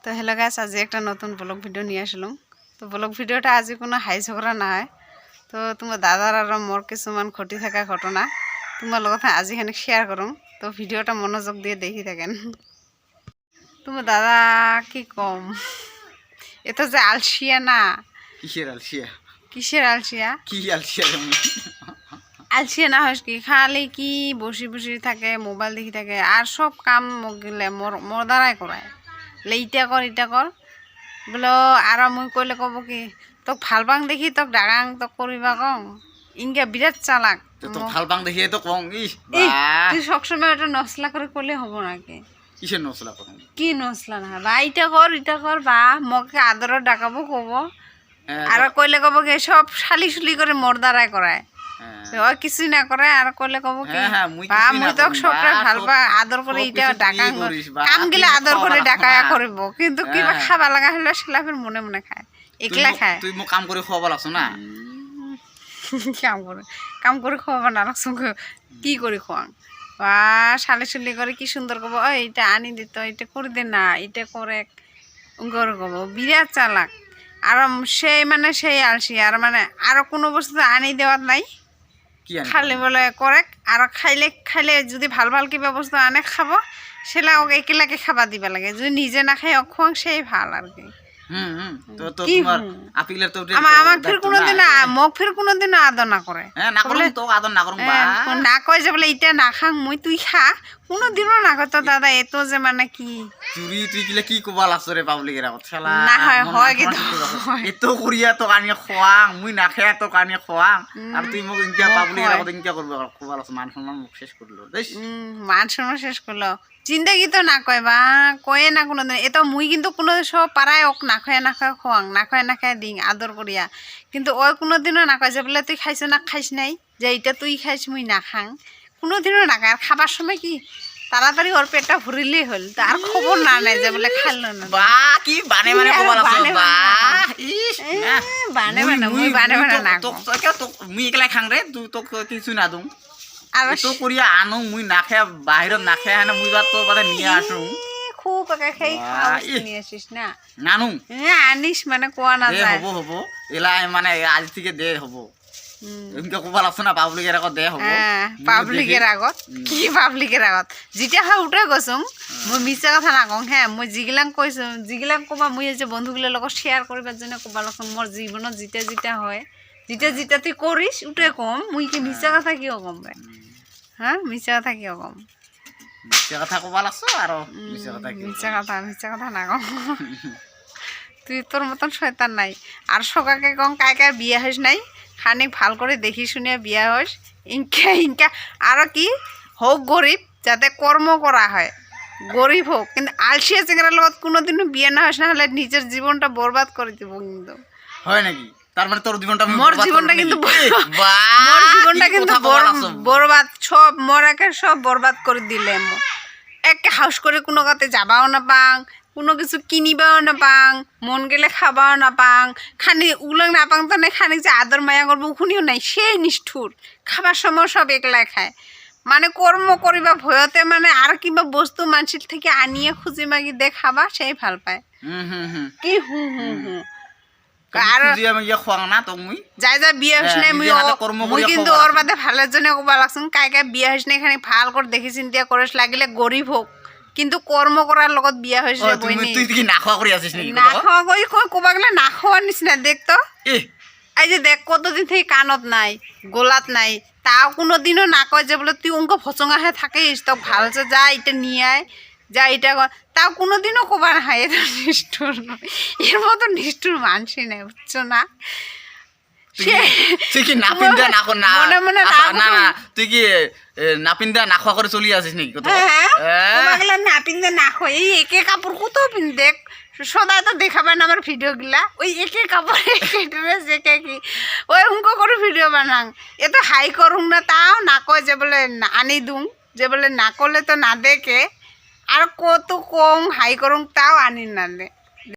তো hello guys, আজি একটা নতুন ব্লগ ভিডিও নিয়ে আসলাম। তো ব্লগ ভিডিওটা আজি কোনো হাই ঝগড়া না হয়। তো তোমার দাদার আর মোর কিছুমান ঘটি থাকা ঘটনা তোমার লগত আজি খানিক শেয়ার করুম। তো ভিডিওটা মনোযোগ দিয়ে দেখি থাকেন। তোমার দাদা কি কম, এটা যে আলসিয়া না। কিসের আলসিয়া? কিসের আলসিয়া? কি আলসিয়া? আলসিয়া না হয় কি, খালি কি বসে বসে থাকে, মোবাইল দেখি থাকে, আর সব কাম গেলে মোর দ্বারাই করায়। ইটা কর ইটা কর বলো, আর মুই কইলে কব কি তোক ভাল পাং দেখি তোক ডাঙাং তোক করিবা কং। ইনকা বিরাট চালাক। তো ভাল পাং দেখিয়ে তো কং। তুই সবসময় ওটা নসলা করে করলে হবো নাকি? কিসের নসলা করুন? কি নসলা না বা ইটা কর বা মকে আদরত ডাকাবো কব, আর কইলে কব কি সব শালি শুলি করে মোর দ্বারাই করায়। কিছুই না করে আর কইলে কব কি বা মুই তোক সবটা ভাল পা আদর করে ইটা ডাকাং, কাম গিলে আদর করে ডাকায়া করিব, কিন্তু কিবা খাবা লাগা হলে সেলাফের মনে মনে খায়, একলা খায়। তুই মোক কাম করে খাওয়াব লাগছ না? কাম করে খাওয়াবা না লাগছ, কি করে খোয়াং বা শালি শুলি করে কি সুন্দর কব, এইটা আনি দিত, এটা করে দে না, এটা করে করে কব। বিরাট চালাক। আর সেই মানে সেই আলসি, আর মানে আরো কোনো বস্তু আনি দেওয়ার নাই, খালি বলে করে। আর খাইলে খাইলে যদি ভাল ভাল কিবা বস্তু আনে খাব, সেলা ওকে একেলাকে খাবা দিবা লাগে। যদি নিজে না খাই অখুয়াং সেই ভাল আর কি। আমার ফের কোনোদিন মোক ফের কোনোদিন আদর না করে, না কয় যে বলে ইটা না খাং মুই তুই খা, কোনোদিনও না কয়। তো দাদা এত যে মানে কি চুরি তুই কিলে কি কবা লাগছ রে পাবলিকের আগত? শালা না হয় হয় কিন্তু এত করিয়া তো কানি খোয়াং, মুই না খাই তো কানি খোয়াং, আর তুই মোক ইনকা পাবলিকের আগত ইনকা করব কবা লাগছ? মান সম্মান মুখ শেষ করলো দেশ। মান সম্মান শেষ করলো, জিন্দেগি তো না কয় বা কয়ে না কোনোদিন। এত মুই কিন্তু কোনো সব পাড়ায় ওক না খায় খোয়াং, না খায় দিং আদর করিয়া, কিন্তু ওই কোনোদিনও না কয় যে বলে তুই খাইছ না খাইস নাই, যে এটা তুই খাইস মুই না খাং, কোনোদিনও না খায়। আর খাবার সময় কি তাড়াতাড়ি ওর পেটটা ভরিলেই হল, তার খবর না নেই যে বলে খাইল না। বা কি বানে বানে কবা লাগছ? বা ইস বানে বানে মুই বানে বানে না তো মুই একলা খাং রে, তুই তো কিছু না দুং। আর তো করিয়া আনো মুই না খায় বাহিরত না খায় না, মুই বা তো বাদে নিয়ে আসু খুব একা খাই খাওয়া নিয়ে আসিস না নানু। আনিস মানে কোয়া না যায়। হবো হবো এলা মানে আজ থেকে দে হবো, এমকে কবা লাগছ না পাবলিকের আগত দে হবো। পাবলিকের আগত কি পাবলিকের আগত যেটা হয় উঠে গৈছুং, মই মিছা কথা না কওঁ। হ্যাঁ মই যিগিলাক কৈছো, যিগিলাক কবা মুই যে বন্ধুগুলোর লগত শেয়ার করিবার জন্য কবা লাগছো। মোর জীবনত যেটা যেটা হয়, যেটা যেটা তুই করিস উঠে কম, মুই কি মিছা কথা কিয় কম রে? হ্যাঁ মিছা কথা কিয় কম? মিছা কথা কবা লাগছ আর মিছা কথা না কম। তুই তোর মতন শয়তান নাই। আর সকাকে কম কায় বিয়া হইস নাই, খানিক ভাল করে দেখি শুনিয়া বিয়া হইস। ইনকা আরো কি হোক গরিব, যাতে কর্ম করা হয়, গরিব হোক, কিন্তু আলসিয়া চেংড়ার লগত কোনোদিনও বিয়ে না হইস, না হলে নিজের জীবনটা বরবাদ করে দিব। কিন্তু হয় নাকি? তার মানে তোর জীবনটা মোর জীবনটা কিন্তু বরবাদ, সব মোর একে সব বরবাদ করে দিলে। একে হাউস করে কোনো কাতে যাবাও না পাং, কোনো কিছু কিনিবাও না পাং, মন গেলে খাবাও না পাং, খানি উলং না পাং, তো খানিক যে আদর মায়া করবো উখুনিও নাই, সেই নিষ্ঠুর। খাবার সময় সব একলাই খায়, মানে কর্ম করিবা ভয়তে, মানে আর কিবা বস্তু মানুষের থেকে আনিয়ে খুঁজি মাগি দে খাবা, সেই ভাল পায়। কি যাই যা বিয়া হইস নাই, মুই কিন্তু ওর বাদে ভালের জন্য কবা লাগছুন। কায় বিয়া হইস নাই খানি ভাল করে দেখি চিন্তা করিস, লাগিলে গরিব হোক, কিন্তু কর্ম করার লগত বিয়া হইছে। না খাওয়া করে আসিস নাকি? না খাওয়া কই কবা গেলে না খাওয়ার নিচিনা দেখতো। এই যে দেখ কতদিন থেকে কানত নাই, গোলাত নাই, তাও কোনোদিনও না কয় যে বলে তুই অঙ্ক ফচঙাহে থাকিস, তো ভাল যে যা এটা নিয়ে আয়, যা এটা তাও কোনোদিনও কবা না। এটা নিষ্ঠুর, এর মতো নিষ্ঠুর মানসি নেই, বুঝছো না? তুই কি নাপিন দেয়া তুই কি নাপিন দেয়া না খাওয়া করে চলি আসিস নাকি? নাপিন দেয়া না খাওয়া, এই একে কাপড় কত দেখ সদায় তো দেখাবেন আমার ভিডিও গুলা, ওই একে কাপড় একে ড্রেস একে কি ওই উঙ্কো করে ভিডিও বানাং। এ তো হাই করুং না, তাও না কয় যে বলে আনি দুং, যে বলে না করলে তো না দেখে, আর কত কম হাই করুং তাও আনি না দে।